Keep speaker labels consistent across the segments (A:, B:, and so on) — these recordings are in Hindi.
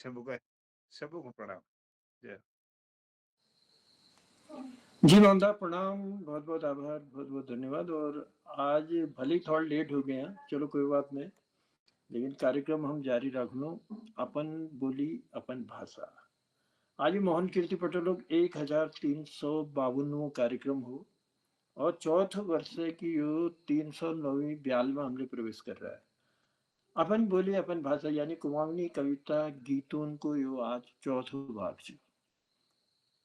A: सबको सबको प्रणाम। जय।
B: जी मोहनदा प्रणाम, बहुत बहुत आभार, बहुत बहुत धन्यवाद। और आज भले ही थोड़ा लेट हो गए हैं, चलो कोई बात नहीं, लेकिन कार्यक्रम हम जारी रख लो। अपन बोली अपन भाषा। आज मोहन कीर्ति पटेल 1352वां कार्यक्रम हो और चौथे वर्ष की यो 309वीं ब्याल में हमने प्रवेश कर रहा है। अपन बोली अपन भाषा यानी कुमाऊनी कविता गीतों को यो आज चौथो भाग से।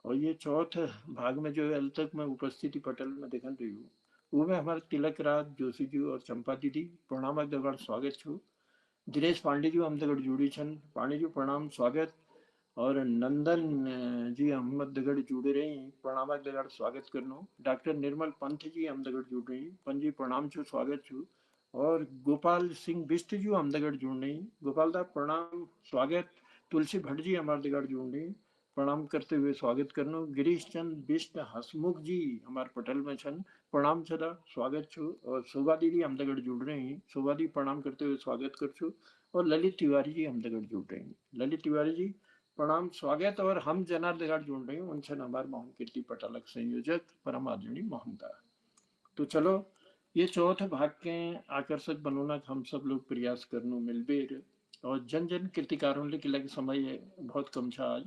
B: और ये चौथे भाग में जो अल तक मैं उपस्थिति पटल में देखन रही हूँ, वो में हमारे तिलक राज जोशी जी और चंपा दीदी प्रणाम दगड़ स्वागत छू। दिनेश पांडे जी अहमदगढ़ जुड़ी छन, पांडे जी प्रणाम स्वागत। और नंदन जी अहमदगढ़ जुड़े रही प्रणाम दगड़ स्वागत करनो। डॉक्टर निर्मल पंथ जी अहमदगढ़ जुड़ रही पंथ जी प्रणाम छू स्वागत छू। और गोपाल सिंह बिष्ट जी अहमदगढ़ जुड़ रही, गोपाल दा प्रणाम स्वागत। तुलसी भट्ट जी अहमदगढ़ जुड़ रही प्रणाम करते हुए स्वागत करनो। गिरीश चंद बिष्ट हसमुख जी हमारे पटल में छन, प्रणाम सदा स्वागत छू। और शोभा दीदी अहमदगढ़ जुड़ रहे हैं, शोभा दी प्रणाम करते हुए स्वागत कर छू। और ललित तिवारी जी अहमदगढ़ जुड़ रहे हैं, ललित तिवारी जी प्रणाम स्वागत। और हम जनार्दगढ़ जुड़ रहे हैं, उनसे हमारे मोहन कीर्ति पटालक संयोजक परम आदरणीय मोहनदा। तो चलो ये चौथे भाग के आकर्षक बनोना हम सब लोग प्रयास करनो मिलबेर। और जन जन कृतिकारों के लगे समय बहुत कम था आज,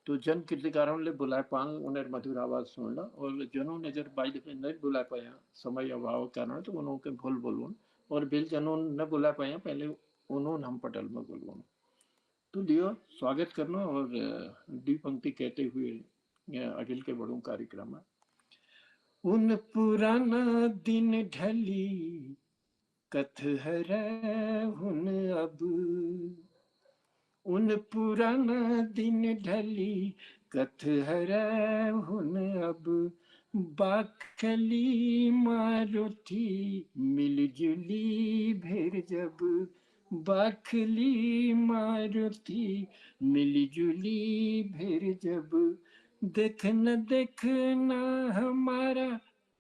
B: तो जन कृतिकारों ले बुलाए पान उन्हें मधुर आवाज सुनना। और जनों ने जब बाई दफे नहीं बुला पाया समय अभाव के कारण, तो उन्होंने भूल बोलून। और बिल जनों न बुला पाया पहले उन्होंने हम पटल में बोलून। तो लियो स्वागत करना। और दी पंक्ति कहते हुए अखिल के बड़ों कार्यक्रम में उन पुराना दिन ढली कथ हरै हुन अब, उन पुराना दिन ढली कथ हरै हुन अब, बाखली मारुथी मिलजुली भेर जब, बाखली मारुथी मिलजुली भेर जब, देखना देखना हमारा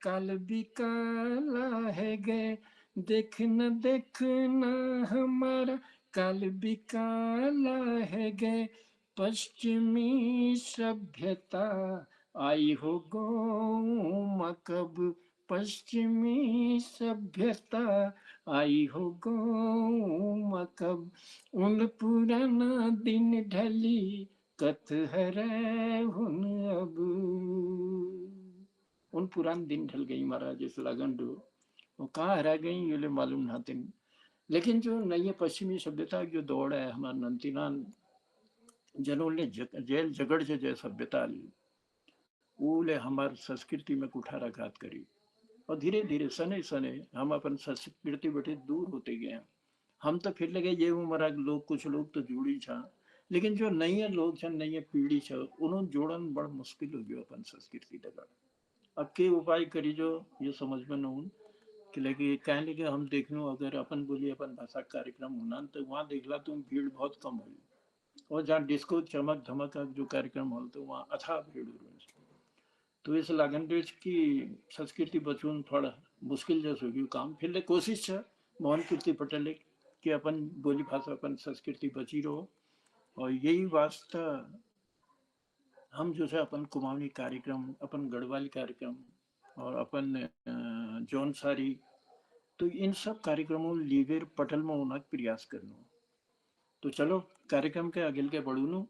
B: काल भी काला है गए, देखना देखना हमारा काल भी काला है गए, पश्चिमी सभ्यता आई हो गो कब, पश्चिमी सभ्यता आई हो गो कब, उन पुराना दिन ढली कथ हरै हुन अब। उन पुराने दिन ढल गई महाराज इस लगन डो, वो कहाँ हरा गई ये ले मालूम ना तीन। लेकिन जो नई पश्चिमी सभ्यता की जो दौड़ है हमारे नंतीनान जनों ने जेल जगड़ से जय सभ्यता ली, वो ले हमारे संस्कृति में कुठाराघात करी। और धीरे धीरे सने सने हम अपन संस्कृति बैठे दूर होते गए। हम तो फिर लगे ये उम्र लोग कुछ लोग तो जुड़ी छा, लेकिन जो नई लोग छन नई पीढ़ी छ उन्होंने जोड़न बड़ मुश्किल हो गयो अपन संस्कृति दगड़। अब के उपाय करी जो ये समझ में न हूं कि लगे कह लगे हम देख लो अगर अपन बोलिए अपन भाषा कार्यक्रम होना तो वहाँ देखला तुम भीड़ बहुत कम हुई। और जहाँ डिस्को चमक धमक का जो कार्यक्रम हो तो वहाँ अथाह भीड़ हुई। तो इस लगन डेज की संस्कृति बचून थोड़ा मुश्किल जैसे होगी काम, फिर ले कोशिश है मोहन कीर्ति पटेल कि अपन बोली भाषा अपन संस्कृति बची रहो। और यही वास्ता हम जो है अपन कुमाऊनी कार्यक्रम अपन गढ़वाली कार्यक्रम और अपन जौनसारी, तो इन सब कार्यक्रमों लीवेर पटल में होना प्रयास करना। तो चलो कार्यक्रम के अगिल के बढ़ूनु।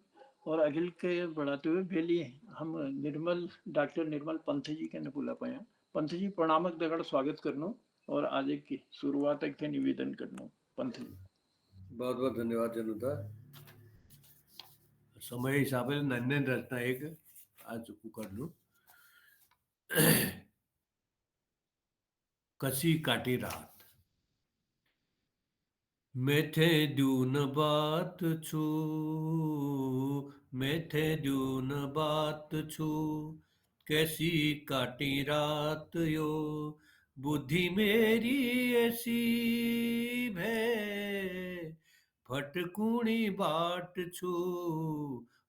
B: और अगिल के बढ़ाते हुए बेली हम निर्मल डॉक्टर निर्मल पंथ जी के न बुला पाया। पंथ जी प्रणामक दगड़ स्वागत करनो और आज की शुरुआत एक थे निवेदन करनो पंथ जी।
C: बहुत बहुत धन्यवाद जनुदा। समय हिसाब से नन्हे रचना एक आज कर लू। कसी काटी रात मेथे दून बात छू, मेथे दून बात छू, कैसी काटी रात यो, बुद्धि मेरी ऐसी भय, फटकूणी बाट छू,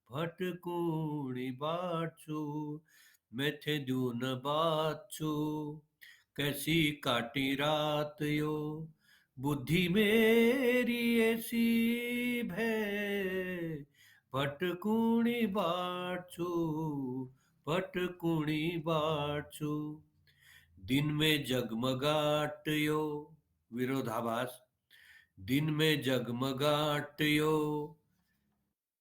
C: फटकूणी बाट छू, मेथे दून बात छू, कैसी काटी रात यो, बुद्धि मेरी ऐसी भय, भटकुणी बाटछु भटकुणी बाटछु। दिन में जगमगाटयो विरोधाभास, दिन में जगमगाटयो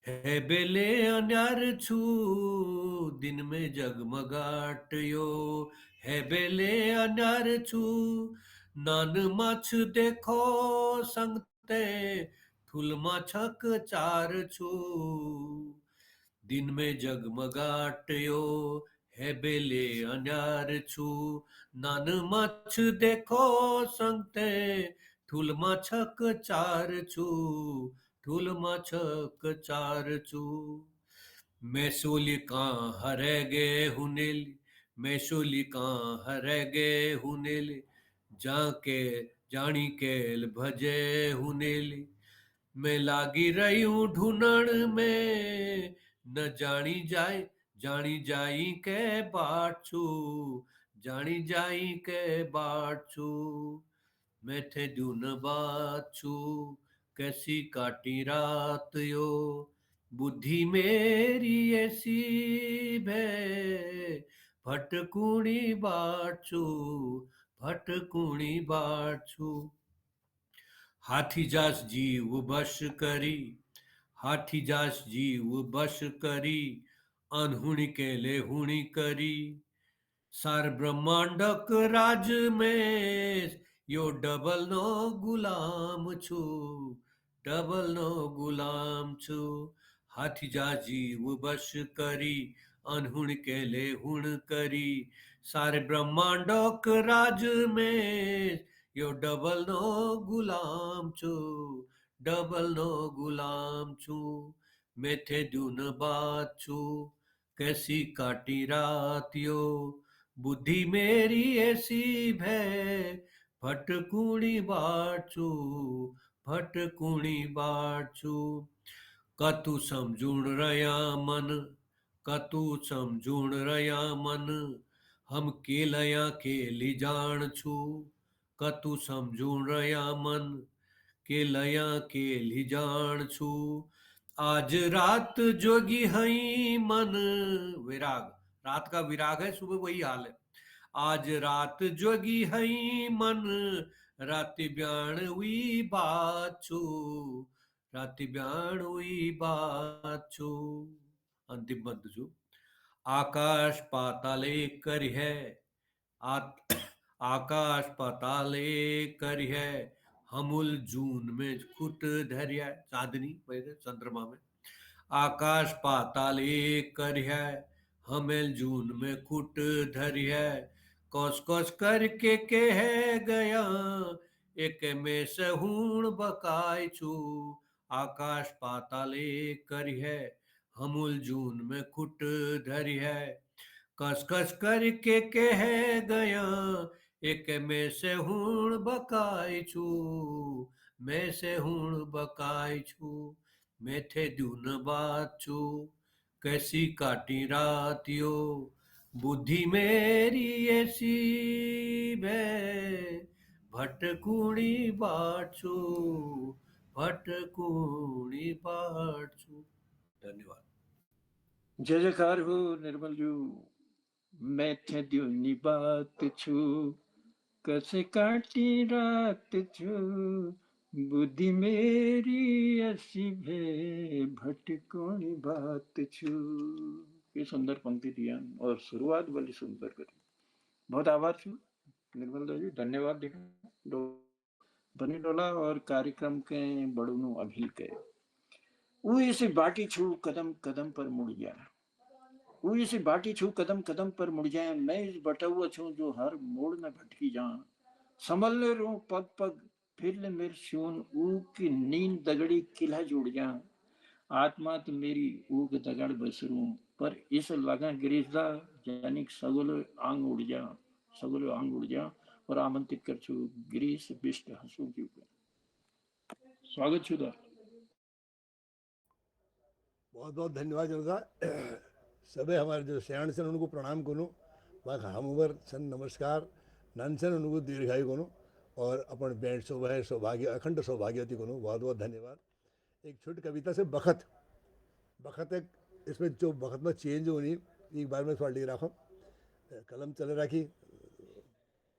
C: है बेले अन्यार छू, दिन में जगमगाटयो है बेले अन्यार छू। नान माछ देखो संगते थुल माछक चार छू। दिन में जगमगाटयो है बेले अन्यार छू। नान माछ देखो संगते थुल माछक चार छू। ठुल माछक चार चू। मैसोलिका हरे गे हुनेल, मैसोलिका हरे गे हुनेल। जाके जानी केल भजे हुनेल। मैं लागी रही हूँ ढूंढण में, न जानी जाई के बाट छू, जानी जाई के बाट छू। मैं थे दून बात छू, कैसी काटी रात यो। बुद्धि मेरी ऐसी भे, भटकुणी बाटू भटकुणी बाटू। हाथी जास जीव बश करी, हाथी जास जीव बश करी। अनहुणी केले हुणी करी। सार ब्रह्मांडक राज में यो डबल नो गुलाम छू, डबल नो गुलाम छू। हाथी जा जीव बश करी, अनहुण केले हुण करी। सारे ब्रह्मांडक राज में यो डबल नो गुलाम छू, डबल नो गुलाम छू। मेथे दून बात छू, कैसी काटी रात यो। बुद्धि मेरी ऐसी भय, भटकुणी बाटू भटकुणी बाटू। कतु समझूण रया मन, कतु समझूण रया मन। हम केलया केली जान छू। कतु समझूण रया मन, केलया केली जान छू। आज रात जोगी हई मन, विराग, रात का विराग है, सुबह वही हाल है। आज रात जोगी हई मन, राति ब्याण हुई बात छू, राति ब्याण हुई बात छू। अंतिम बंद छू। आकाश पाताले कर है, आकाश पाताले कर है। हमूल जून में खुट धैर्य, चांदनी चंद्रमा में। आकाश पाताले कर है, हमें जून में खुट धरी है। कौस कौस करके कह गया, एक में सहूण बकाय छू। आकाश पाताले कर है, हमूल जून में खुट धरी है। कस कस करके कह गया, एक में सहूण बकाय छू, मैं सहूण बकाय छू। मैं थे दून बात छू, कैसी काटी रात यो। बुद्धि मेरी ऐसी भय, भटकुणी बाट छू, भटकुणी बाट छू। धन्यवाद।
B: जय जयकार हो निर्मल जू। मैं थे दूनी बात छू, कैसे काटी रात छू। बुद्धि मेरी ऐसी भे, भटकोनी बात छू। ये सुंदर पंक्ति दिया और शुरुआत बड़ी सुंदर करी। बहुत आभार छू निर्मल जी, धन्यवाद। देखा बनी डोला और कार्यक्रम के बड़ू अभिल के वो इसे बाटी छू कदम कदम पर मुड़ गया। वो इसे बाटी छू कदम कदम पर मुड़ जाए। मैं इस बटा हुआ छू जो हर मोड़ में भटकी जा। संभल ले रू पग पग फिर ले मेरे सून, ऊ की नींद दगड़ी किला जुड़ जा। आत्मा तो मेरी ऊग दगड़ बसरू, पर इस लगा गिरिजा यानी सगुल आंग उड़ जा, सगुल आंग उड़ जा। और आमंत्रित कर छू गिरीश बिष्ट हंसू जी को। स्वागत छू दा।
D: बहुत बहुत धन्यवाद जनता। सबे हमारे जो सयाण सन उनको प्रणाम करूँ, बाक हम उबर सन नमस्कार ननसन उनको दीर्घायु करूँ और अपन बैंड सौभाग्य अखंड सौभाग्यवती करूँ। बहुत बहुत धन्यवाद। एक छोटी कविता से बखत बखत एक इसमें जो बखत में चेंज होनी एक बार में थोड़ा लिख रखो कलम चले रखी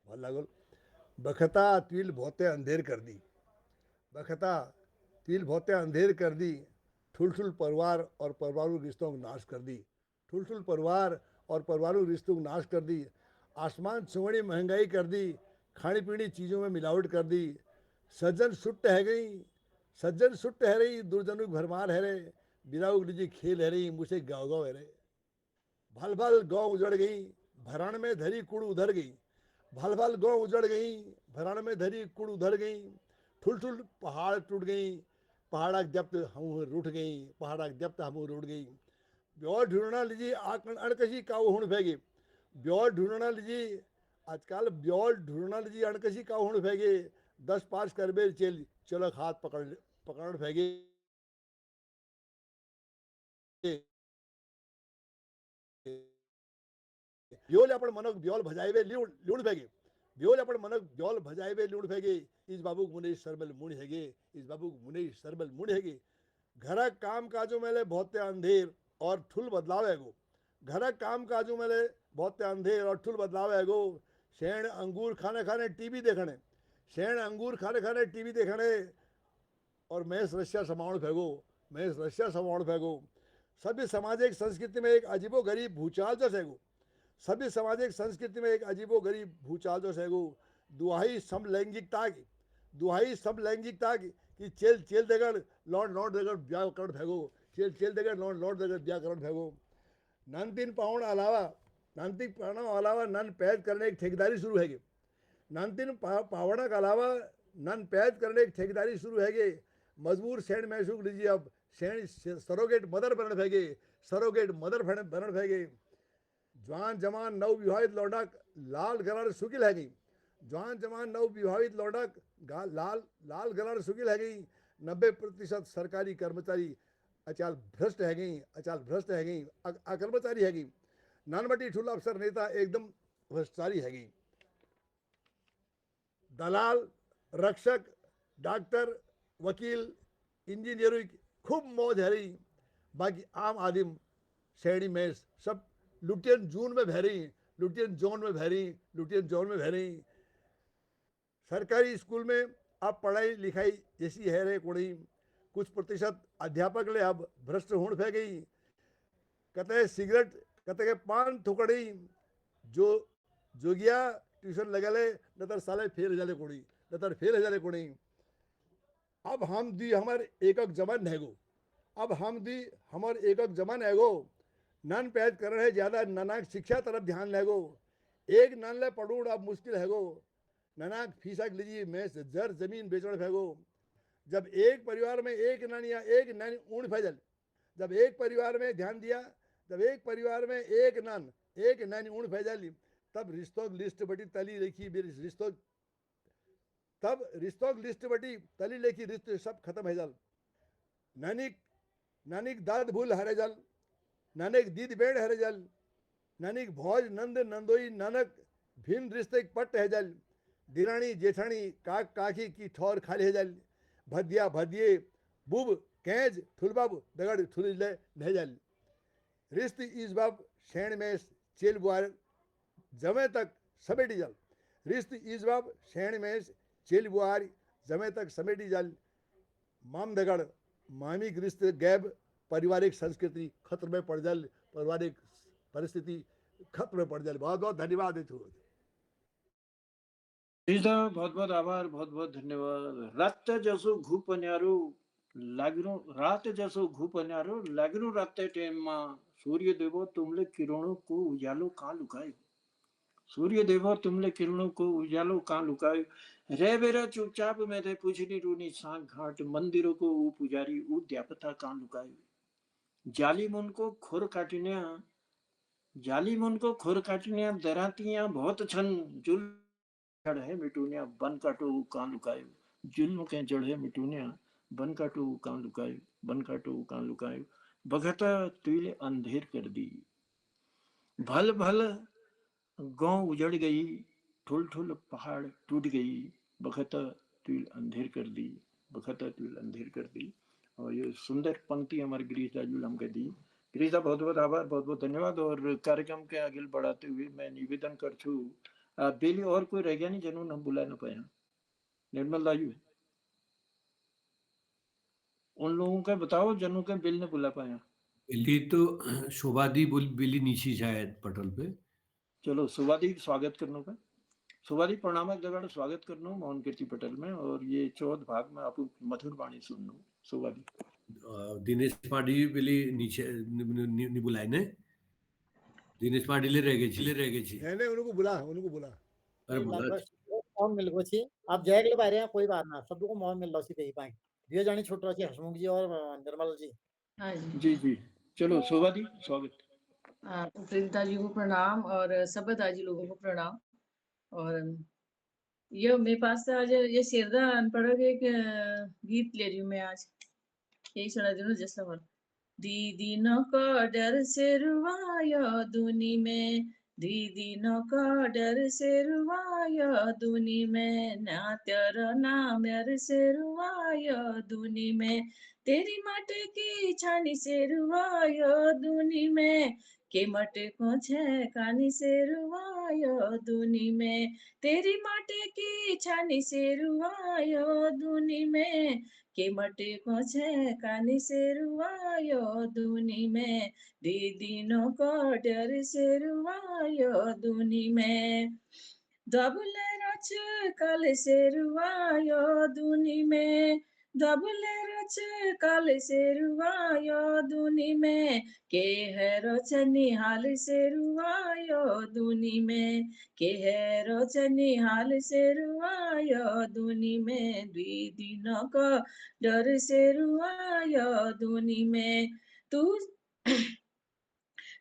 D: बहुत लागल बखता तिल बहुते अंधेर कर दी बखता तिल बहुते अंधेर कर दी ठुल ठुल परिवार और परिवारों रिश्तों को नाश कर दी ठुल ठुल परिवार और परिवारों रिश्तों को नाश कर दी आसमान चुंगड़ी महंगाई कर दी खानी पीनी चीज़ों में मिलावट कर दी सज्जन सुट्ट है गई सज्जन सुट्ट है रही दुर्जनों की भरमार है रे बिराऊ लीजिए खेल है रही मुझे गाँव गाँव है रे भल भल गाँव उजड़ गई भरण में धरी कुड़ उधर गई भल भल गाँव उजड़ गई भरण में धरी कुड़ उधर गई ठुल ठुल पहाड़ टूट गई पहाड़ा जब्त हम रूठ गई पहाड़ा जब्त हम रूठ गई ब्योर ढूंढना लीजिए अणकशी काऊ हुण फेगे ब्योर ढूंढना लीजिए आजकल ब्योर ढूंढना लीजिए अणकशी काऊ हुण फेगे 10 पास कर बे चल चलो हाथ पकड़ पकड़ फेगे ब्योल अपन मनक ब्योल भजाइबे लूण फेगे ब्योल अपन मनक ब्योल भजाइबे लूण फेगे इस बाबू मुने सरबल मुण हेगे इस बाबू मुने सरबल मुण हेगे घर काम काजों मेले बहुते अंधेर और ठुल बदलाव है गो घर काम काजों मेले बहुते अंधेर और ठुल बदलाव है गो शेण अंगूर खाने खाने टीवी देखने शेण अंगूर खाने खाने टीवी देखने और मैस रशिया समावण फेगो मैस रशिया समावण फेगो सभ्य सामाजिक संस्कृति में एक अजीबो गरीब भूचाल जो सेगो सभ्य सामाजिक संस्कृति में एक अजीबो गरीब भूचाल जो सेगो दुहाई समलैंगिकता की कि चेल चेल देकर लौट लौट देकर ब्याह कर फेंको चेल चेल देकर लौट लौट देकर ब्याह कर फेंको नानतीन पाउंड अलावा नन पैद करने की ठेकेदारी शुरू है नानतीन पावड़ा के अलावा नन पैद करने की ठेकेदारी शुरू है मजबूर सेण महसूस लीजिए अब सेण सरोगेट मदर बनने फेंगे सरोगेट मदर बनने फेंगे जवान जमान नव विवाहित लौटक लाल गलर सुकिल है गई जवान जमान नव विवाहित लौटक लाल गलर सुकिल है गई 90% सरकारी कर्मचारी अचाल भ्रष्ट है गई अकर्मचारी है गई नानबटी ठुल अफसर नेता एकदम भ्रष्टाचारी है गई दलाल रक्षक डॉक्टर वकील इंजीनियर खूब मौज है रही बाकी आम आदमी श्रेणी में सब लुटियन जून में बह रही लुटियन जोन में बह रही सरकारी स्कूल में अब पढ़ाई लिखाई जैसी है रे कोड़ी कुछ प्रतिशत अध्यापक ले अब भ्रष्ट होने फे गई कते सिगरेट कते पान थुकड़ी जो जोगिया ट्यूशन लगले नतर साले फेल जाले कोड़ी अब हम दी हमार एकक जमान हैगो अब हम दी हमार एकक जमान हैगो नन पैद कर रहे ज़्यादा ननाक शिक्षा तरफ ध्यान लगो एक नन ले पढ़ूड़ अब मुश्किल हैगो ननाक फीसक लीजिए मैं जर जमीन बेचण फेगो जब एक परिवार में एक नन या एक नन ऊँट फैजल जब एक परिवार में ध्यान दिया जब एक परिवार में एक नन ऊँट फैजल तब रिश्तों की लिस्ट बटी तली लिखी रिश्तों तब रिश्तों की लिस्ट बटी तली लिखी रिश्ते सब खत्म है जल नानिक दाद भूल हरे जल नानक दीद बेड़ हरे जल नानिक भौज नंद नंदोई नानक भिन्न रिश्ते पट है जल दिरानी जेठानी काक काकी की ठौर खाली है जल भदिया भदिये बुब कैज ठुलबाब दगड़ ठुले नहजल रिश्त इस बाब शेण में चेल बुआर जमे तक समेटी जल रिश्त इस बाब शेण में चेल बुआर जमे तक समेटी जल माम दगड़ मामिक रिश्ते गैब पारिवारिक संस्कृति खतरे में पड़ जल पारिवारिक परिस्थिति खतरे में पड़ जल बहुत बहुत धन्यवाद
B: बहुत बहुत आभार बहुत बहुत धन्यवाद रात जसो घूप न्यारो लागरो रात जसो घूप न्यारो लागरो राते टेम में सूर्य देवो तुमले किरणों को उजालो कहाँ लुकायो सूर्य देवो तुमले किरणों को उजालो कहाँ लुकायो रे बेरा चुपचाप में थे पूछनी रूनी सांग घाट मंदिरों को ऊ पुजारी ऊ द्यापता कहाँ लुकायो जाली मन को खोर काटनिया दरातियां बहुत छन जुल है मिटूनिया बन काटो कां लुकायो जुल्म के जड़ है मिटूनिया बन काटो कां लुकायो भगत तुल अंधेर कर दी भल भल गांव उजड़ गई ठुल ठुल पहाड़ टूट गई भगत तुल अंधेर कर दी और ये सुंदर पंक्ति हमारे गिरीश राजू हमके दी। गिरीश बहुत बहुत आभार, बहुत बहुत धन्यवाद। और कार्यक्रम के आगे बढ़ाते हुए मैं निवेदन कर छू बेली और कोई रह गया नहीं जिन्होंने हम बुला ना पाया। निर्मल राजू उन लोगों का बताओ जिन्हों के बिल ने बुला पाया।
C: बिल्ली तो शोभादी बिल्ली नीची शायद पटल पे।
B: चलो सुवादी स्वागत करने का सुवादी प्रणाम जगह स्वागत करनो मोहन कीर्ति पटेल में। और ये चौथ भाग में आप मधुर वाणी सुननो सुवादी।
C: दिनेश पांडी बिल्ली नीचे बुलाए ने दिनेश पांडी ले रह गए छी
D: नहीं उनको बुला
C: अरे बोला
E: मौन मिल गो छी आप जय के बारे कोई बात ना सब को मौन मिल रही दे पाए दियो जानी छोट रही हसमुख जी और निर्मल जी।
F: हाँ
B: जी जी चलो सुवादी स्वागत।
F: प्रेरिता जी को प्रणाम और सब दाजी लोगों को प्रणाम। और ये मेरे पास तो आज ये शेरदा अनपढ़ के एक गीत ले रही हूँ मैं आज, यही सुना दूँ जैसा बोल। दीदी न का डर से रुवाया दुनी में, दीदी न का डर से रुवाया दुनी में, ना तेरा नाम यार से रुवाया दुनी में, तेरी माटे की छानी से रुवाया दुनी में, के मटे को छे कानी से रुवायो दुनी में, तेरी माटे की छानी से रुवायो दुनी में, के मटे को छे कानी से रुवायो दुनी में, दीदी नो को डर से रुवायो दुनी में, दबले रच कल से रुवायो दुनी में, दबले रच कल से रुवायो दुनी में, के है रोचनी हाल से रुवायो दुनी में, के है रोचनी हाल से रुवायो दुनी में, दीदी नो को डर से रुवायो दुनी में,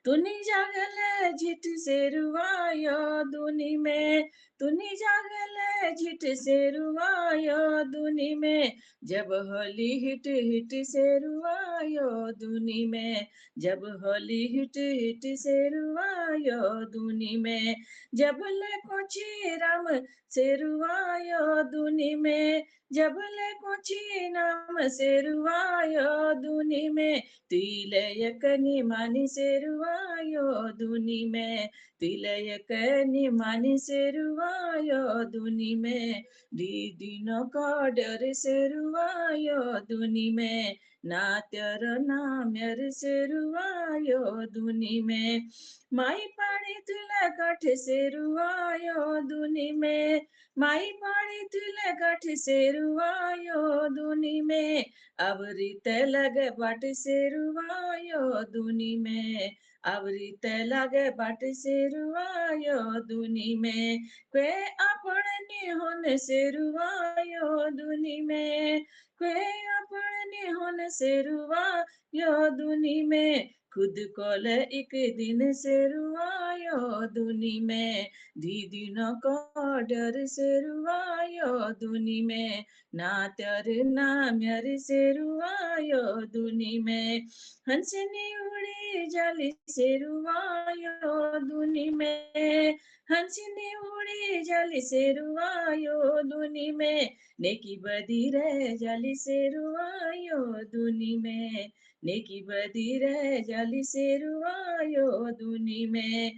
F: तुनी जागले झिट से रुवायो दुनी में, तुनी जागले झिट से रुवायो दुनी में, जब होली हिट हिट से रुवायो दुनी में, जब होली हिट हिट से रुवायो दुनी में, जब ले कोची राम से रुवायो दुनी में, जब ले कोची नाम से रुवायो दुनी में, तिलयक निमानी से रुवायो दुनी में, तिलयक निमानी से रुवायो दुनी में, दीदी नो का डर से रुवायो दुनी में, ना तेरा नाम यार से रुवायो दुनी में, माई पानी तुला काठ से रुवायो दुनी में, माई पानी तुला काठ से रुवायो दुनी में, अब रीत लगे बाट से रुवायो दुनी में, अब रीत लगे बाट से रुवायो दुनी में, वे अपने होने से रुवायो दुनी में, वे अपने होने से रुवायो दुनी में, खुद को ले एक दिन से रुवायो दुनी में, दीदी न को डर से रुवायो दुनी में, ना तेरे नाम यार से रुवायो दुनी में, हंसनी उड़ी जाली से रुवायो दुनी में, हंसनी उड़ी जाली से रुवायो दुनी में, नेकी बदी रे जाली से रुवायो दुनी में, नेकी बदी रे जाली से रुवायो दुनी में,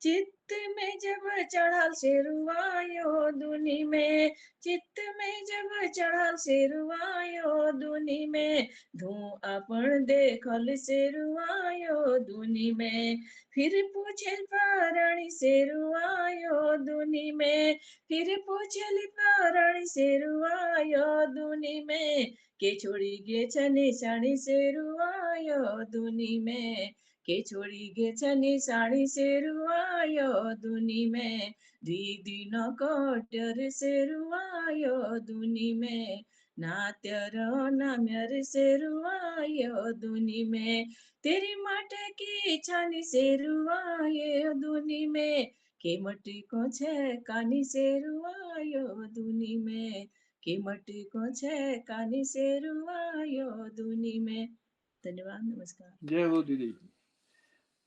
F: चित्त में जब चढ़ल से रुवायो दुनी में, चित्त में जब चढ़ल से रुवायो दुनी में, धूं अपन देखल से रुवायो दुनी में, फिर पूछे पारानी से रुवायो दुनी में, फिर पूछल पारानी से रुवायो दुनी में, के छोड़ी गे छनी साणी से रुवायो दुनी में, के छोड़ी गे छनी साणी से रुवायो दुनी में, दीदी न कोटर से रुवायो दुनी में, ना तेरा नाम यार से रुवायो दुनी में, तेरी माटे की छानी से रुवायो दुनी में, के मटी को छे कानी से रुवायो दुनी में, के मटी को छे कानी से रुवायो दुनी में। धन्यवाद, नमस्कार।
B: जय हो दीदी।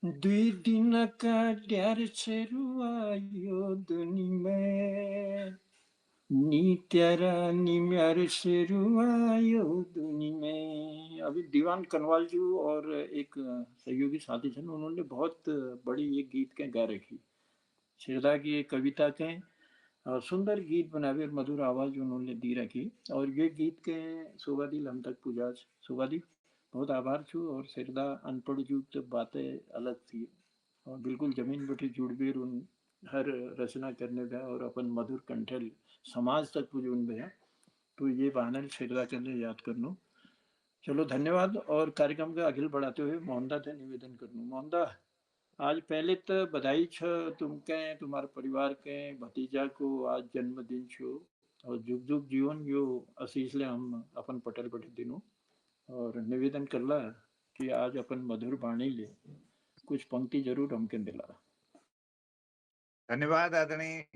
B: दुई दिन का डर से रुवायो दुनी में, नीत्यारा निम्यार शेरुआयो दुनी में। अभी दीवान कनवाल जी और एक सहयोगी साथी थे, उन्होंने बहुत बड़ी ये गीत के गा रखी, शिरदा की एक कविता के और सुंदर गीत बनावे और मधुर आवाज उन्होंने दी रखी। और ये गीत के शोभा दिल हम तक पूजा शोभा दी बहुत आभार छू। और शिरदा अनपढ़ जूग तो बातें अलग थी और बिल्कुल जमीन बटी जुड़बीर उन हर रचना करने में और अपन मधुर कंठल समाज तक पुजून में। तो ये बहाना शिरदा चंद्र याद करनो। चलो धन्यवाद। और कार्यक्रम का आगे बढ़ाते हुए मोहनदा से निवेदन करनो। मोहनदा, आज पहले तो बधाई छ तुमके तुम्हारे परिवार के भतीजा को आज जन्मदिन छो और जुग जुग जीवन यो आशीष ले हम अपन पटेल पटेल दिनों। और निवेदन करला कि आज अपन मधुर वाणी ले कुछ पंक्ति जरूर हमके दिला।
A: धन्यवाद आदरणीय।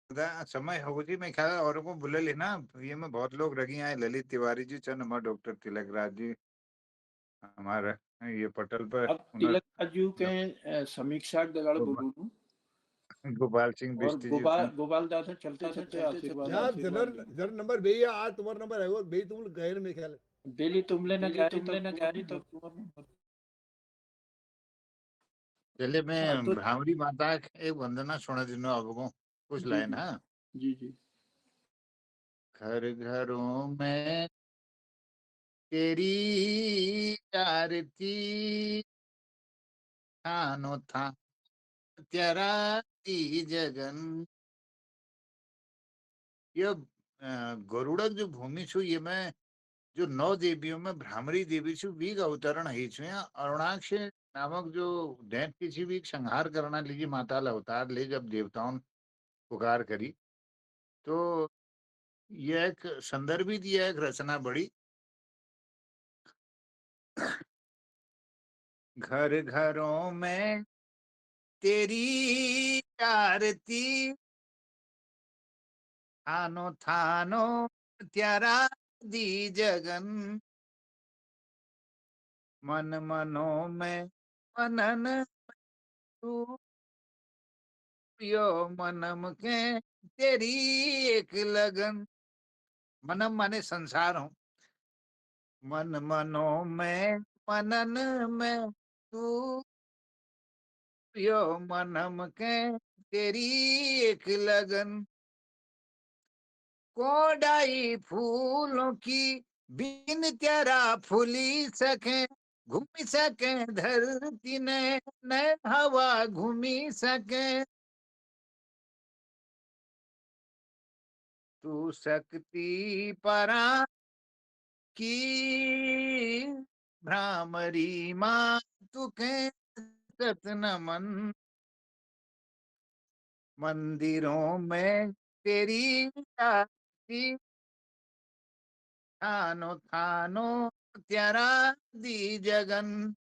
A: समय हो जी, मैं ख्याल औरों को बुले लेना। ये में बहुत लोग रगी आए, ललित तिवारी जी चंद, हमारे डॉक्टर तिलक राज जी, हमारा ये पटल पर
B: अब तिलक राजू के समीक्षा दगाड़ बोलूं
A: गोपाल सिंह
B: और
A: बिष्ट जी
B: गोपाल दादा चलते चलते आशीर्वाद
D: यहाँ
B: आशीर्वाद
D: जर नंबर बे आज तुम्हारा नंबर है वो बे तुम गए मेरे ख्याल
B: बेली तुमले न गारी तो
A: चलिए
B: हाँ,
A: मैं
B: तो
A: भ्रामरी माता एक वंदना सुना दिनो आपको कुछ
B: जी
A: लाइन।
B: जी
A: हाँ,
B: जी जी
A: घर घरों में तेरी आरती, थानो था तेरा दी जगन। ये गरुड़क जो भूमि छु, ये मैं जो 9 देवियों में भ्रामरी देवी छु वीग अवतरण ही छु। यहाँ अरुणाक्ष नामक जो दैत्य थी वीग संहार करना लीजिए माता ला अवतार ले, जब देवताओं ने पुकार करी तो यह एक संदर्भित, यह एक रचना बड़ी। घर घरों में तेरी आरती, थानो थानो त्यारा दी जगन। मन मनों में मनन तू, यो मनम के तेरी एक लगन। मनम माने संसार हूँ, मन मनों में मनन में तू, यो मनम के तेरी एक लगन। कोडाई फूलों की बिन तेरा फूली सके, घूमी सके धरती ने न हवा घूमी सके। तू शक्ति परा की भ्रामरी माँ, तुके सत नमन। मंदिरों में तेरी आरती, थानो थानो त्यारा दी जगन।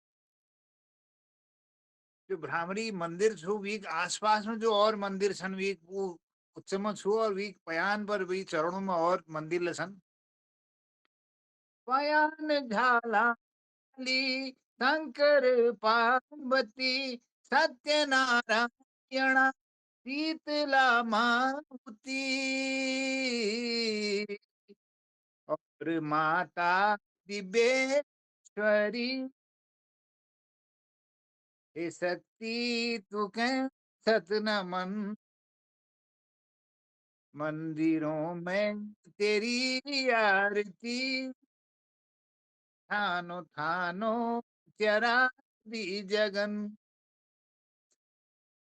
A: जो भ्रामरी मंदिर छु वीक आसपास में जो और मंदिर सन वीक वो उच्चम छु, और वीक पयान पर भी चरणों में और मंदिर लसन। पयान झालाली शंकर पार्वती सत्यनारायण शीतला मारुति और माता दिव्येश्वरी। हे शक्ति तुके सत नमन। मंदिरों में तेरी आरती, थानो थानो तेरा दी जगन।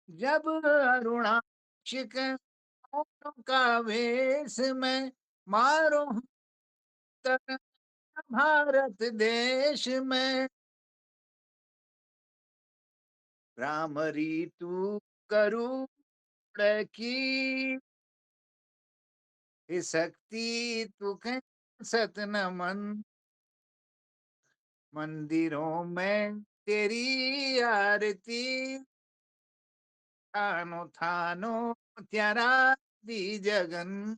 A: जब अरुणाक्षिक का वेश में मारो तर भारत देश में। भ्रामरी तू करुण की, हे शक्ति तुके सत नमन। मंदिरों में तेरी आरती, थानो थानो त्यारा दी जगन।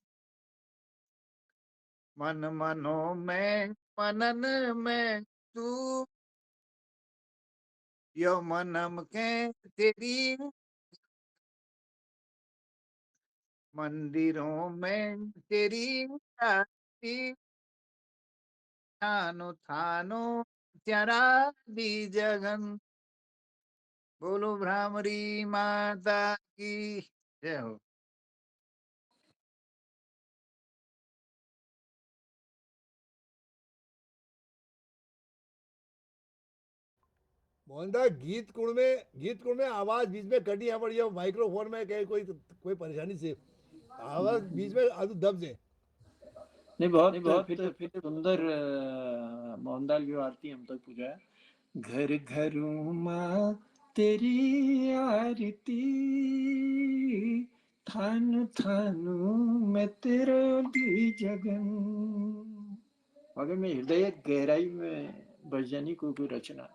A: मन मनों में मनन में तू, यो मनम के तेरी मंदिरों में तेरी आरती, थानो थानो त्यारा दी जगन। बोलो भ्रामरी माता की जय हो।
D: मोहनदास गीत कुण में आवाज बीच में कटी है, पर ये माइक्रोफोन में कहीं कोई परेशानी से आवाज बीच में आदू दब से।
B: नहीं, बहुत फिर सुंदर मोहनदास की आरती हम तक पूजा। घर घरों माँ तेरी आरती, थान थानु में तेरा दी जगन। अगर मैं हृदय गहराई में भजनी को कोई रचना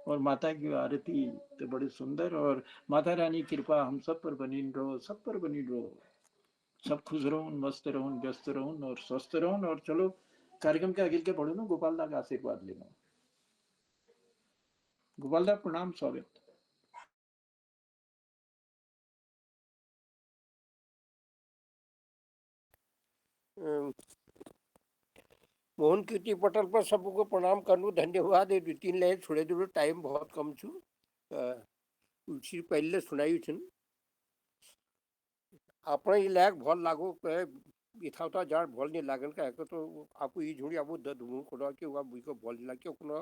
B: और माता की आरती तो बड़े सुंदर। और माता रानी कृपा हम सब पर बनी रहो, सब पर बनी रहो, सब खुश रहो, मस्त रहो, व्यस्त रहो और स्वस्थ रहो। और चलो कार्यक्रम के अगिल के पढ़ो ना, गोपाल दा का आशीर्वाद लेना। गोपाल दा प्रणाम, स्वागत।
G: मोहन कीर्ति पटल पर सबको प्रणाम करनु, धन्यवाद। 2-3 लाइन छोड़े दूर, टाइम बहुत कम छु। उसी पहले सुनाई छन આપણે ઈ લાયક ભલ लागो કે यथावता जाड़ भल नहीं लागन का तो आपको ई झुड़ी आपको दद हूं कोड़ा के वा बुई को भल लाग के कोना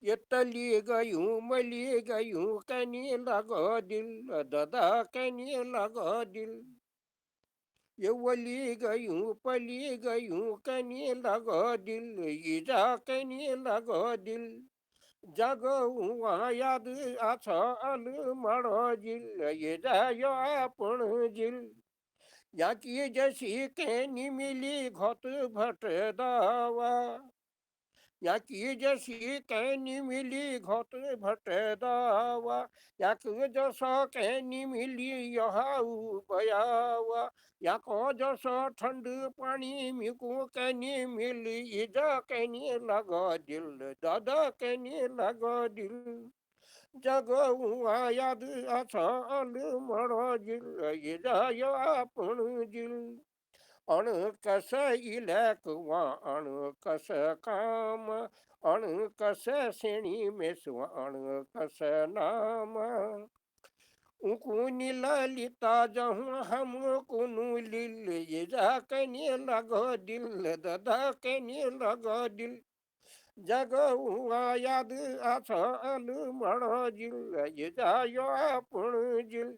G: ये तली गई हूं कनी लगा दिल दादा कनी लगा दिल ये वली गई हूं पली गई हूं कनी लगा दिल ये जा कनी लगा दिल जगो वहाँ याद आछा अल मरो जिल ये जायो आपण जिल या की जैसी कहनी मिली घट भट दावा या की जैसी कहनी मिली घट भट दावा या की जैसा कहनी मिली यहाँ बयावा या को जैसा ठंड पानी मिको कहनी मिली इजा कहनी लगा दिल दादा कहनी लगा दिल जगुआ याद आछा अल मरो जिल इजा यो आपण जिल अण कस इलकवा अण कस काम अण कस श्रेणी में अण कस नाम उकुनी ललिता जहूँ हम कुनु लिल ये जा कनी लगो दिल दादा कनी लगो दिल जगुआ याद आछा अल मरो जिल ये जायो आपण जिल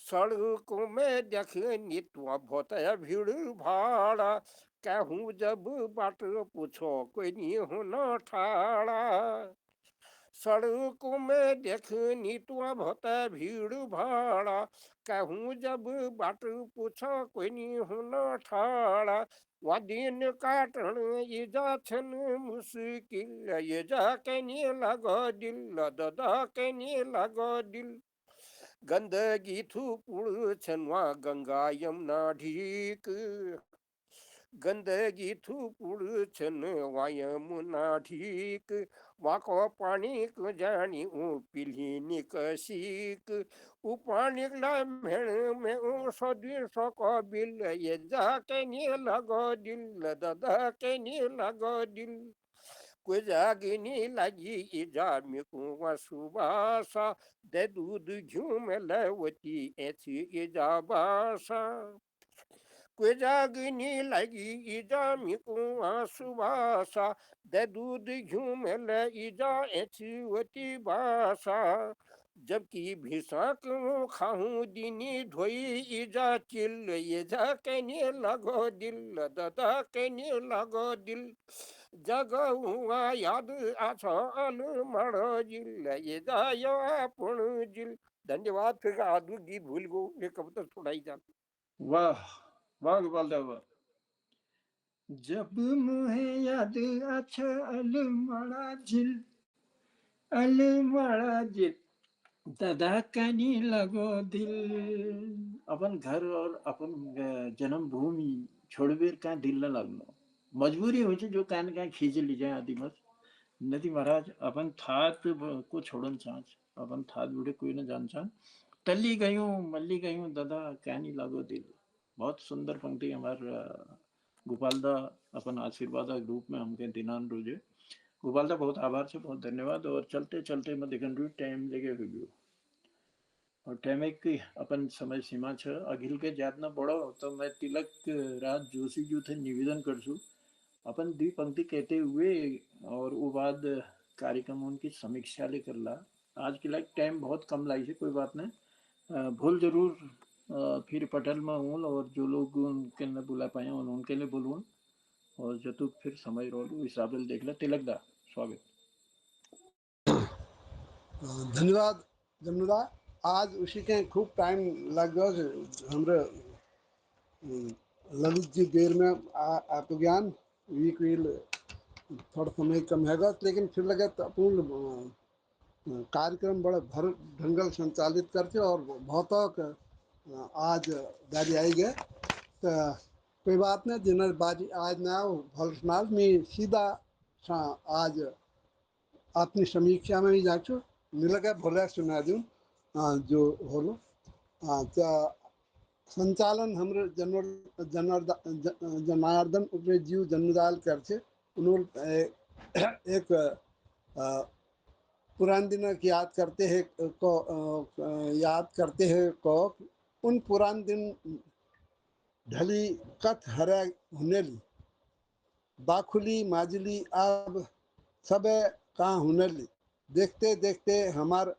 G: सड़कों में देखनी तो बहुत भीड़ भाड़ा कहूँ जब बाट पूछो कोई नहीं होना ठाड़ा सड़कों में देखनी तो बहुत भीड़ भाड़ा कहूँ जब बाट पूछो कोई नहीं होना ठाड़ा वह दिन काटन ये जा छन मुश्किल ये जा कहनी लगो दिल दादा कहनी लगो दिल गंदगी थूपुड़ छनवा गंगा यमुना ढीक गंदगी थूपुड़ छन यमुना ढीक वाको पानी को जानी ऊ पिली निकसीक ऊ पानी ला मेण में ऊ सदी सको बिल ये जा के नी लगो दिल दादा के नी लगो दिल कोई जागिनी लगी इजा मिकुआ सुबासा दे दूध झूम लवती ऐसी इजा बासा कोई जागिनी लगी इजा मिकुआ सुबासा दे दूध झूम ल इजा ऐसी वती बासा जबकि भिसाक खाऊं दिनी धोई इजा चिल ये जा कहने लगो दिल दादा कहने लगो दिल जगुआ याद आछा अल मरो जिल ये जायो आपण जिल। धन्यवाद। फिर आदू गीत भूल गो ये कब तक सुनाई जा।
B: वाह वाह गोपाल दा वाह। जब मुहे याद आछा अल मरा जिल दादा कनी लगो दिल। अपन घर और अपन जन्मभूमि छोड़बेर का दिल न लगनो मजबूरी हो जो कान का खींच ली जाए आदि मत नदी महाराज अपन थात को छोड़न चाँच अपन थात बुढ़े कोई न जान चाह तल्ली गयूं मल्ली गयूं दादा कहनी लागो दिल। बहुत सुंदर पंक्ति हमार गोपाल दा अपन आशीर्वाद ग्रुप में हमके दिनान रोजे। गोपाल दा बहुत आभार से, बहुत धन्यवाद। और चलते चलते मैं देखन रू टाइम लेके हुई और टाइम एक अपन समय सीमा छ अगिल के जात ना बड़ो तो मैं तिलक राज जोशी जी थे निवेदन करसू अपन दी पंक्ति कहते हुए और वो बाद कार्यक्रम उनकी समीक्षा ले कर ला। आज के लाइक टाइम बहुत कम लाई है, कोई बात नहीं, भूल जरूर फिर पटल में हूँ और जो लोग उनके लिए बुला पाए उनके लिए बोलूँ और जतु फिर समय रोल हिसाब से देख ला। तिलक दा स्वागत।
H: धन्यवाद जमुना। आज उसी के खूब टाइम लग गया हमरे ललित जी देर में आप ज्ञान वीक वील थोड़ा समय कम हैगा, लेकिन फिर लगे तो पूर्ण कार्यक्रम बड़ा भर ढंगल संचालित करते और बहुत आज दारी आई गए तो कोई बात नहीं, जिन्हें बाजी आज ना हो भलसनाल में सीधा आज अपनी समीक्षा में ही जाचो मिलकर भोले सुना दूँ जो होलो। तो संचालन हमरे जनार्दन उपरे जीव जन्मदाल करते उन्होंने एक पुरान दिन की याद करते हैं को उन पुरान दिन ढली कथ हरा हुनेली बाखुली माजली अब सब कहाँ हुनेली देखते देखते हमार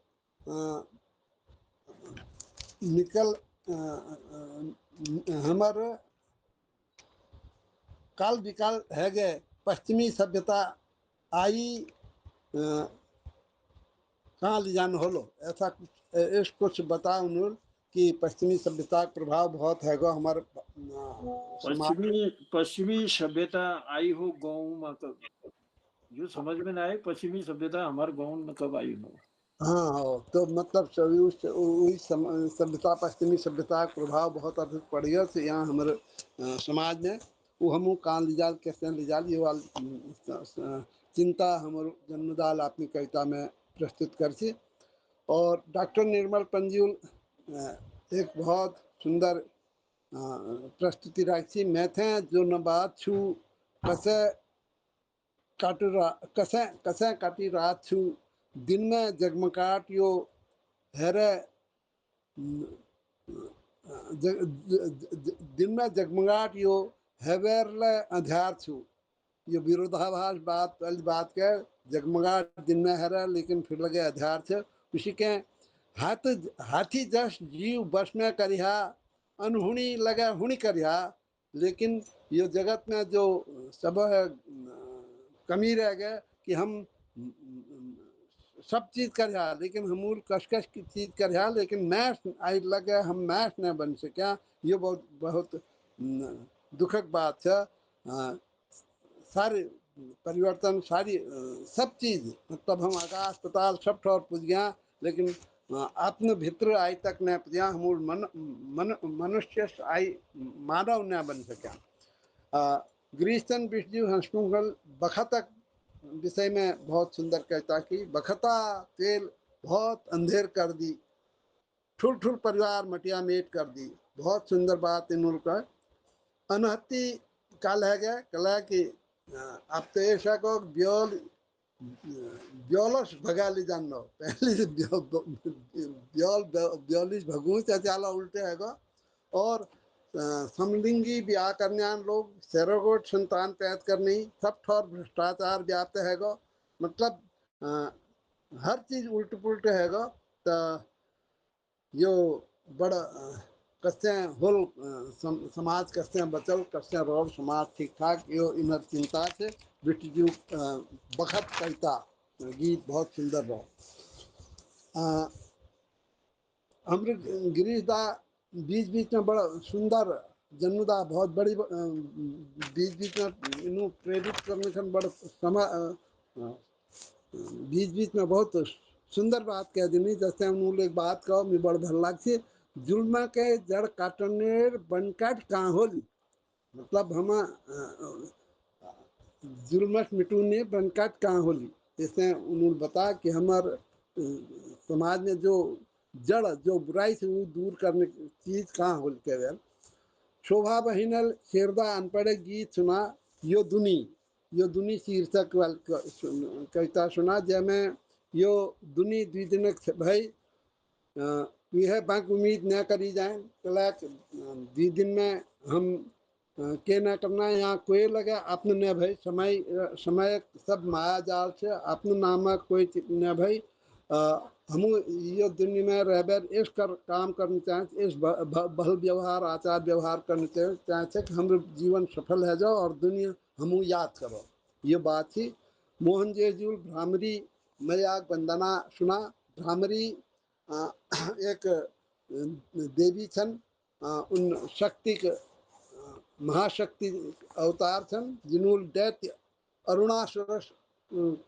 H: निकल हमार काल विकाल है गए पश्चिमी सभ्यता आई कहाँ ले जान होलो। ऐसा कुछ बता उन्होंने कि पश्चिमी सभ्यता का प्रभाव बहुत है हमारे समाज।
B: पश्चिमी सभ्यता आई हो गाँव में कब, जो समझ में ना आए पश्चिमी सभ्यता हमारे गाँव में कब आई हो।
H: हाँ तो मतलब सभी उस सभ्यता पश्चिमी सभ्यता का प्रभाव बहुत अधिक पड़ गया से यहाँ हमारे समाज में वो हम कान लिजाल कैसे लिजाल ये वाली चिंता हमारे जन्मदाल अपनी कविता में प्रस्तुत करती। और डॉक्टर निर्मल पंजुल एक बहुत सुंदर प्रस्तुति रखी। मैं थे जो न बात छू कसे काटी रात छू दिन में जगमगाट यो हेरे दिन में जगमगाट यो हेवेरले अंधार छू। ये विरोधाभास बात वाली बात के जगमगाट दिन में है लेकिन फिर लगे आधार थे उसी के हाथी जस जीव बस में करिहा अनहुणी लगे हुणी करिहा। लेकिन ये जगत में जो सब कमी रह गए कि हम सब चीज करिहा लेकिन हमूल कशकश की चीज करिहा लेकिन मैच आई लगे हम मैच न बन सके। ये बहुत बहुत दुखक बात है। सारे परिवर्तन सारी सब चीज मतलब हम आकाश पताल सब ठोर पुज गया लेकिन अपने भीतर आई तक न पुजा हम मनुष्य आई मानव न बन सका। ग्रीसन विष्णु हंसमुगल बखतक विषय में बहुत सुंदर कहता कि बखता तेल बहुत अंधेर कर दी ठुल ठुल परिवार मटिया मेट कर दी। बहुत सुंदर बात इन का अनहत्ती काल है गया कला की अब तो ऐसा को ब्योलस भगा ली जान लो पहले ब्योलिस भगू चाला उल्टे है और समलिंगी ब्याह करने लोग सेरोगोट संतान पैदा करनी सब ठोर भ्रष्टाचार व्याप्त है मतलब हर चीज उल्ट पुल्ट है तो यो बड़ा कस्ते होल समाज कस्ते बचल कस्ते रोल समाज ठीक ठाक यो इनर चिंता से बिटजू बखत कविता गीत बहुत सुंदर रहो। हमरे गिरीश दा बीच बीच में बड़ा सुंदर जन्मदा बहुत बड़ी बीच बीच में इन्हों प्रेरित करने का बड़ा समय बीच बीच में बहुत सुंदर बात कह दी। जैसे हम एक बात कहो मैं बड़ भल लाग से जुल्मा के जड़ काटने बनकाट कहाँ होली मतलब हम जुल्मस मिटूने बनकाट कहाँ होली। जैसे उन्होंने बताया कि हमारे समाज में जो जड़ जो बुराई से वो दूर करने की चीज कहाँ होल केवल शोभा बहिनल शेरदा अनपढ़े गीत सुना यो दुनी शीर्षक वाल कविता सुना जैमें यो दुनी द्विदिनक भाई यह बैंक उम्मीद न करी जाए कलाक 2 दिन में हम के न करना यहाँ कोई लगे अपने न भाई समय सब माया जाल से अपने नामक कोई न भाई हम ये दुनिया में रहकर इस काम करना चाहें इस बल व्यवहार आचार व्यवहार करना चाहे कि हम जीवन सफल है जाओ और दुनिया हम याद करो ये बात थी। मोहन जेजूल भ्रामरी मयाग वंदना सुना। भ्रामरी एक देवी छन उन शक्ति महाशक्ति अवतार छन जिन्हों दैत्य अरुणासुर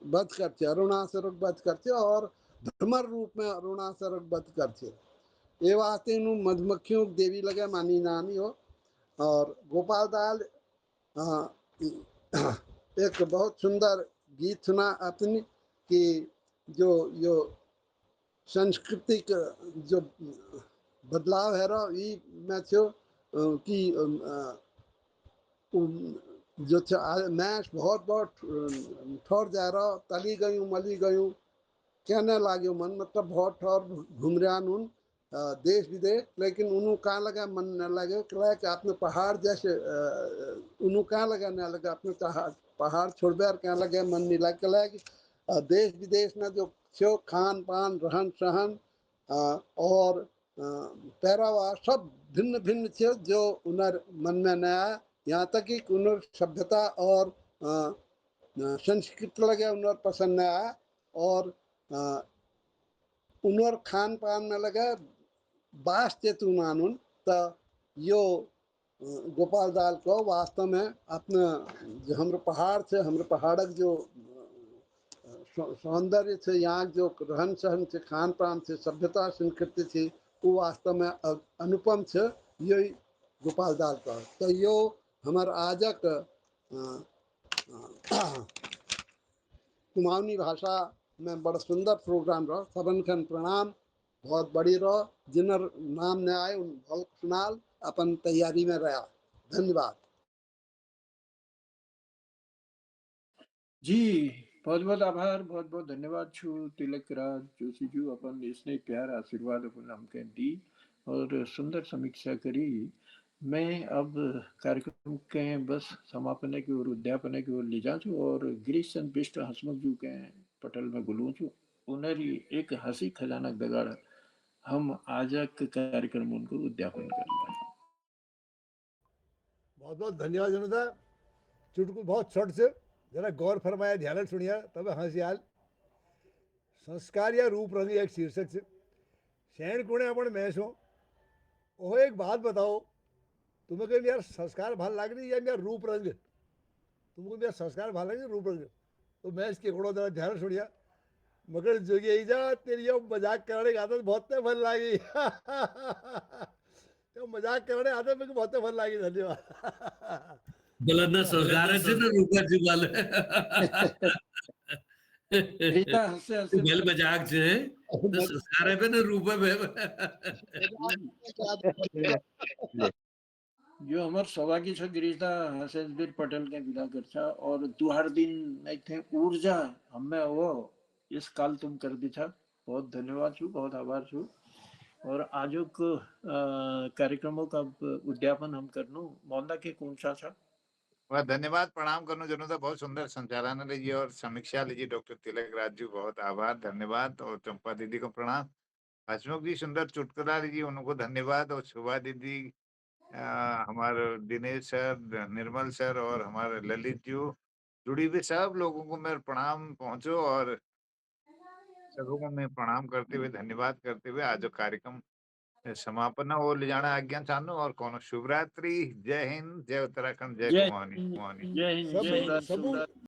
H: वध करते और धर्मर रूप में अरुणासुर वध करते ये वास्ते नु मधुमक्खियों की देवी लगे मानी नानी हो। और गोपाल दाल एक बहुत सुंदर गीत सुना अपनी कि जो सांस्कृतिक जो बदलाव है रो ये मैं छो कि जो मैं बहुत ठोर जा रहा तली गयूं मली गयूं कहने लाग्यो मन मतलब बहुत ठोर घूम रहा उन देश विदेश लेकिन उन्हों कहाँ लगा मन न लगे क्या कि आपने पहाड़ जैसे उन्हों कहाँ लगा न लगा अपने पहाड़ छोड़ बैर कहाँ लगे मन नहीं लगे क्या कि देश विदेश में जो छो खान पान रहन सहन और पहरावा सब भिन्न भिन्न छे जो उनर मन में न आया। यहाँ तक कि उनर सभ्यता और संस्कृति लगे उनर पसंद न आया और उनर खान पान में लगे बास चेतु मानुन तो यो गोपाल दाल को वास्तव में अपने जो हमारे पहाड़ से हमारे पहाड़क जो सौंदर्य से यहाँ जो रहन सहन से खान पान से सभ्यता संस्कृति थी वो वास्तव में अनुपम से यही गोपाल दाल का तो यो हमार आजक कुमाऊनी भाषा में बड़ा सुंदर प्रोग्राम रहो सबन खन प्रणाम बहुत बड़ी रहो जिनर नाम न आए उन बहुत सुनाल अपन तैयारी में रहा। धन्यवाद
B: जी बहुत बहुत आभार बहुत बहुत धन्यवाद छु तिलक राज जोशी जी अपन इसने प्यार आशीर्वाद अपन हमके दी और सुंदर समीक्षा करी। मैं अब कार्यक्रम के बस समापन की ओर उद्यापन की ओर ले जा छू और गिरीश चंद बिष्ट हसमुख जी के पटल में गुलू छू उनरी एक हंसी खजाना दगाड़ हम आज के कार्यक्रम उनको उद्यापन कर
D: बहुत बहुत धन्यवाद जनता। चुटकुल बहुत शॉर्ट से जरा गौर फरमाया ध्यान सुनिया तब हंसी आल। संस्कार या रूप रंग एक शीर्षक से शैन कोणे अपन मैच हो वो एक बात बताओ तुम्हें कहीं यार संस्कार भाल लाग रही या यार रूप रंग तुमको यार संस्कार भाल लग रूप रंग तो मैच के घोड़ो जरा ध्यान सुनिया मगर जोगी जा तेरी मजाक करने की आदत बहुत फल लागी तो मजाक करने आदत मेरे को बहुत फल लागी। धन्यवाद
C: बोलना संस्कार है ना रूपा जी वाले
B: रीता हंसे हंसे
C: बेल मजाक से तो संस्कार है ना रूपा में
B: जो हमार सौभाग्य छ गिरीशदा हसेशवीर पटेल के विदा कर छा और दुहर दिन एक थे ऊर्जा हमें वो इस काल तुम कर दी था बहुत धन्यवाद छु बहुत आभार छु और आजो को कार्यक्रमों का उद्यापन हम करनु मोंदा के कौन सा था
A: वह धन्यवाद प्रणाम करनो जनता बहुत सुंदर संचालन लीजिए और समीक्षा लीजिए डॉक्टर तिलक राज जी बहुत आभार धन्यवाद और चंपा दीदी को प्रणाम। हसमुख जी सुंदर चुटकुला लीजिए उनको धन्यवाद और शोभा दीदी हमारे दिनेश सर निर्मल सर और हमारे ललित जी जुड़ी हुए सब लोगों को मेरा प्रणाम पहुंचो और सबों को मैं प्रणाम करते हुए धन्यवाद करते हुए आज कार्यक्रम समापन और ले जाना आज्ञा चाहूँ और कौन शुभ रात्रि जय हिंद जय उत्तराखंड जय कुमाऊनी।
B: जय हिंद
D: सबू